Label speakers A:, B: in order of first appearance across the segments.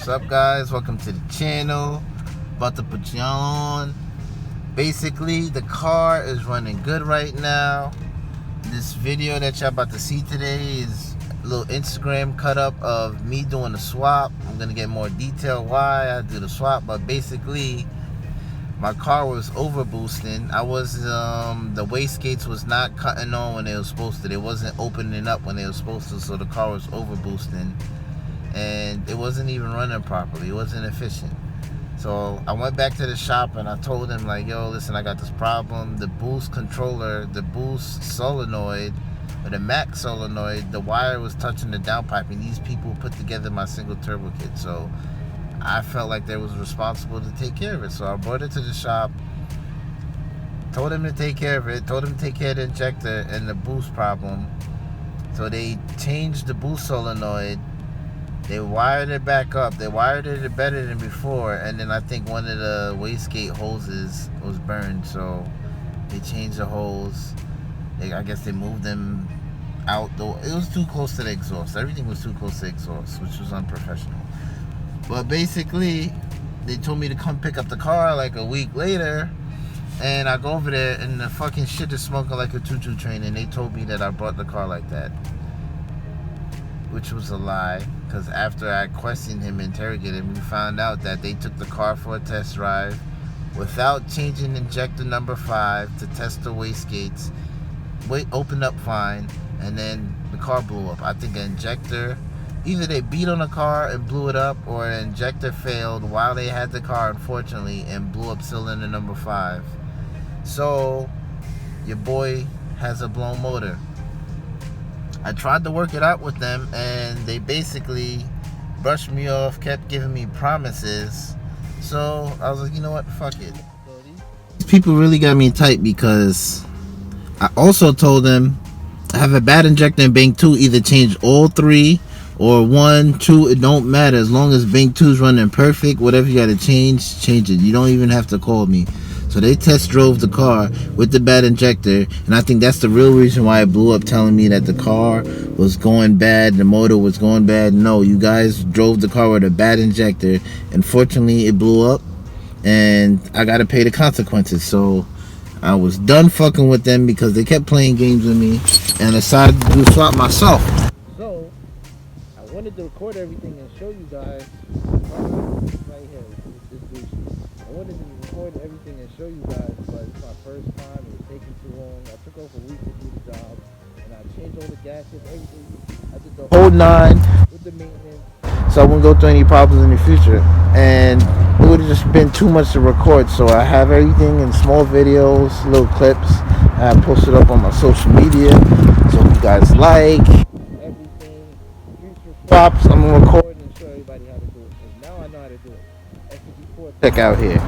A: What's up, guys? Welcome to the channel. About to put y'all on. Basically, the car is running good right now. This video that y'all about to see today is a little Instagram cut up of me doing the swap. I'm gonna get more detail why I do the swap, but basically my car was over boosting. I was the wastegates was not cutting on when they were supposed to. They wasn't opening up when they were supposed to, so the car was over boosting. And it wasn't even running properly. It wasn't efficient. So I went back to the shop and I told him, like, yo, listen, I got this problem. The boost controller, the boost solenoid, or the max solenoid, the wire was touching the downpipe, and these people put together my single turbo kit. So I felt like they was responsible to take care of it. So I brought it to the shop, told him to take care of it, told him to take care of the injector and the boost problem. So they changed the boost solenoid. They wired it back up. They wired it better than before. And then I think one of the wastegate hoses was burned. So they changed the hose. I guess they moved them out. It was too close to the exhaust. Everything was too close to the exhaust, which was unprofessional. But basically, they told me to come pick up the car like a week later. And I go over there and the fucking shit is smoking like a choo-choo train. And they told me that I brought the car like that, which was a lie, because after I questioned him, interrogated him, we found out that they took the car for a test drive without changing injector number 5 to test the wastegates. Opened up fine, and then the car blew up. I think an injector, either they beat on the car and blew it up, or an injector failed while they had the car, unfortunately, and blew up cylinder number 5. So your boy has a blown motor. I tried to work it out with them, and they basically brushed me off, kept giving me promises. So I was like, you know what, fuck it. These people really got me tight, because I also told them I have a bad injector in bank 2, either change all 3 or 1, 2, it don't matter. As long as bank 2 is running perfect, whatever you got to change it. You don't even have to call me. So they test drove the car with the bad injector, and I think that's the real reason why it blew up, telling me that the car was going bad, the motor was going bad. No, you guys drove the car with a bad injector. Unfortunately, it blew up, and I got to pay the consequences. So I was done fucking with them, because they kept playing games with me, and I decided to do a swap myself. So I wanted to record everything and show you guys right here. I wanted to record everything and show you guys, but it's my first time. It was taking too long. I took off a week to do the job, and I changed all the gaskets, everything. I did the whole 9 with the maintenance, so I wouldn't go through any problems in the future. And it would have just been too much to record. So I have everything in small videos, little clips. I posted up on my social media, so if you guys like everything, future swaps, I'm gonna record and show everybody how to do it. Because now I know how to do it. N54 check out here.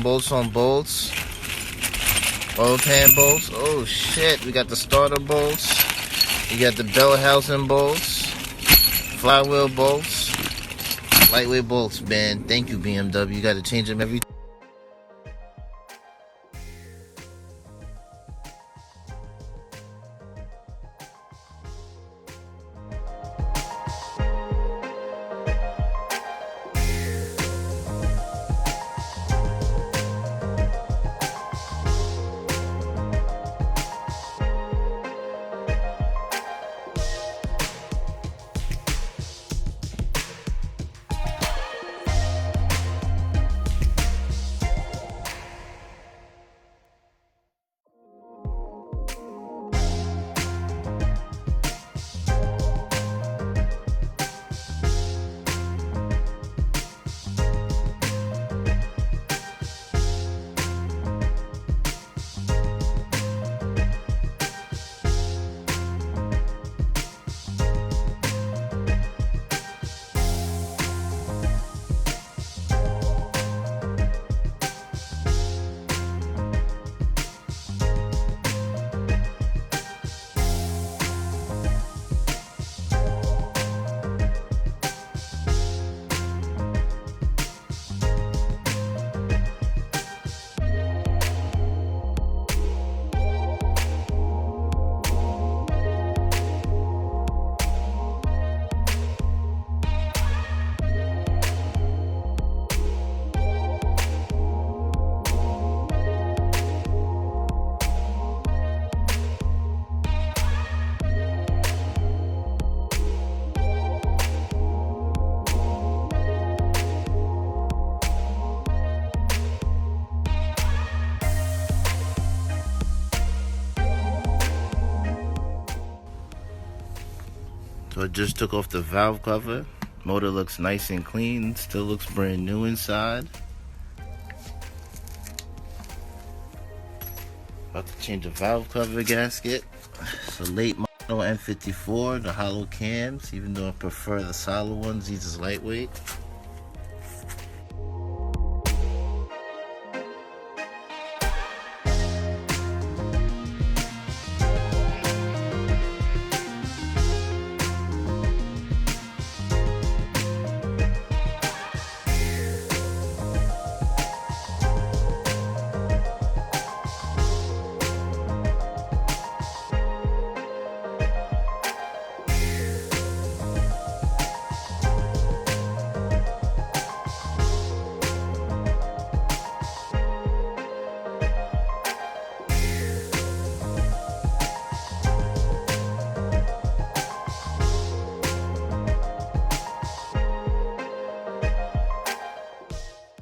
A: Bolts on bolts. Oil pan bolts. Oh shit, we got the starter bolts. We got the bell housing bolts. Flywheel bolts. Lightweight bolts, man. Thank you, BMW. You got to change them every So I just took off the valve cover. Motor looks nice and clean, still looks brand new inside. About to change the valve cover gasket. It's a late model N54, the hollow cams, even though I prefer the solid ones, these is lightweight.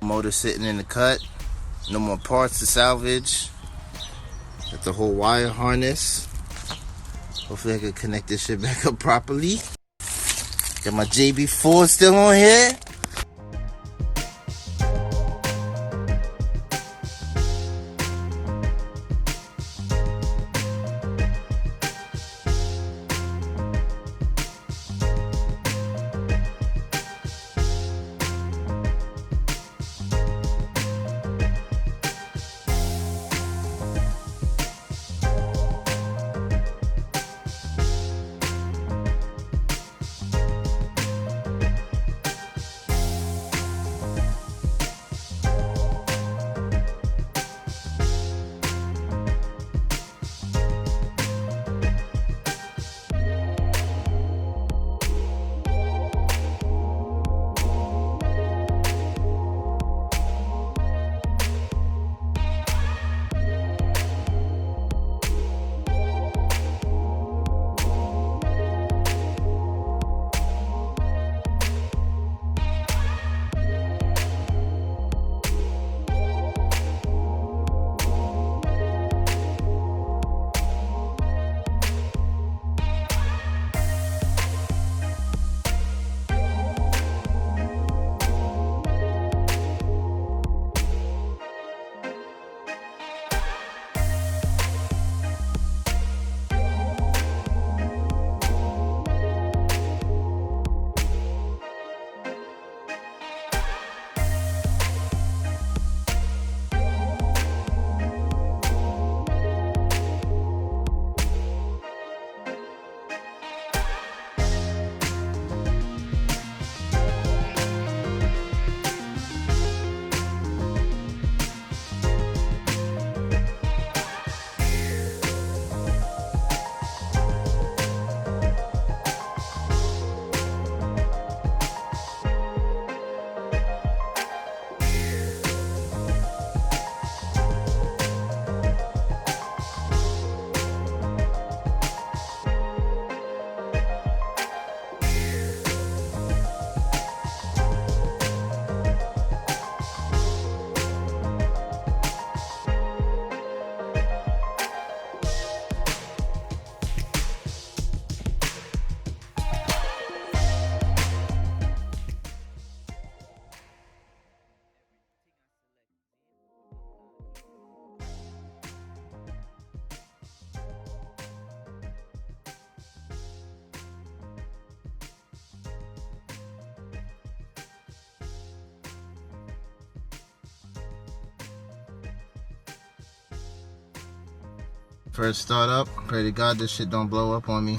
A: Motor sitting in the cut. No more parts to salvage. Got the whole wire harness. Hopefully I can connect this shit back up properly. Got my JB4 still on here. First start up, pray to God this shit don't blow up on me.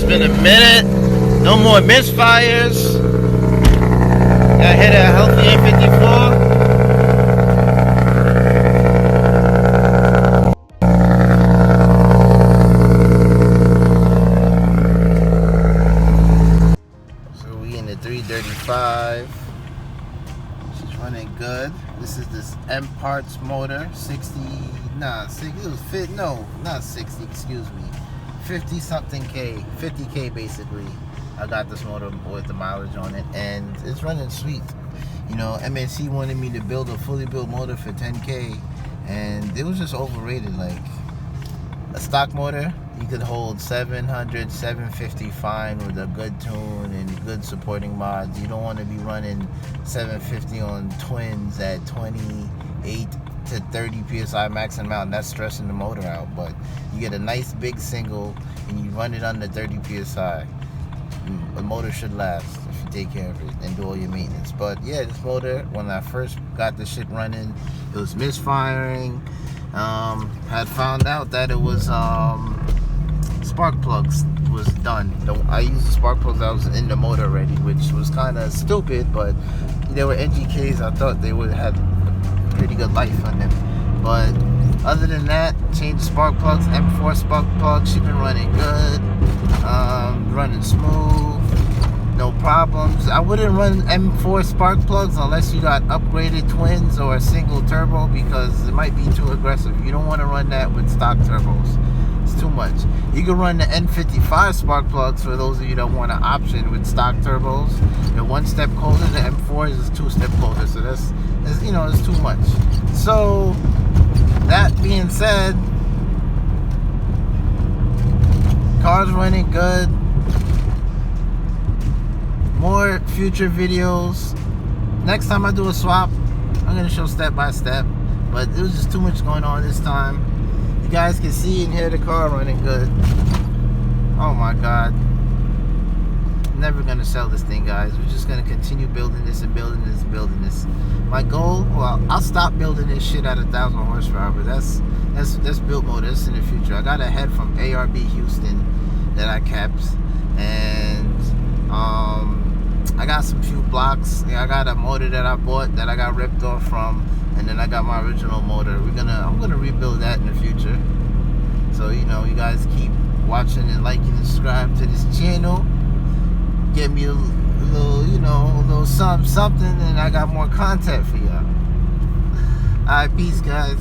A: been a minute. No more misfires. Got hit a healthy N54. So we in the 335. She's running good. This is this M parts motor, 60. Nah, it was fit. No, not 60. Excuse me. 50 something K, 50K basically. I got this motor with the mileage on it, and it's running sweet. You know, MNC wanted me to build a fully built motor for 10K, and it was just overrated. Like, a stock motor, you could hold 700, 750 fine with a good tune and good supporting mods. You don't want to be running 750 on twins at 28 to 30 psi maximum out, and that's stressing the motor out. But you get a nice big single and you run it under 30 psi. The motor should last if you take care of it and do all your maintenance. But yeah, this motor, when I first got the shit running, it was misfiring. Had found out that it was spark plugs was done. I used the spark plugs that was in the motor already, which was kind of stupid, but they were NGKs. I thought they would have pretty good life on them. But other than that, changed spark plugs, M4 spark plugs. She's been running good, running smooth, no problems. I wouldn't run M4 spark plugs unless you got upgraded twins or a single turbo, because it might be too aggressive. You don't want to run that with stock turbos. It's too much. You can run the N55 spark plugs for those of you that want an option with stock turbos. They're one step colder. The M4 is 2 step colder, so that's you know, it's too much. So that being said, car's running good. More future videos. Next time I do a swap, I'm gonna show step by step, but it was just too much going on this time. You guys can see and hear the car running good. Oh my god, never gonna sell this thing, guys. We're just gonna continue building this and building this and building this. My goal, well, I'll stop building this shit at 1,000 horsepower, but that's build mode. That's in the future. I got a head from ARB Houston that I kept, and I got some few blocks. I got a motor that I bought that I got ripped off from, and then I got my original motor. I'm gonna rebuild that in the future. So you know, you guys keep watching and liking and subscribe to this channel. Get me a little, you know, a little something, and I got more content for y'all. Alright, peace, guys.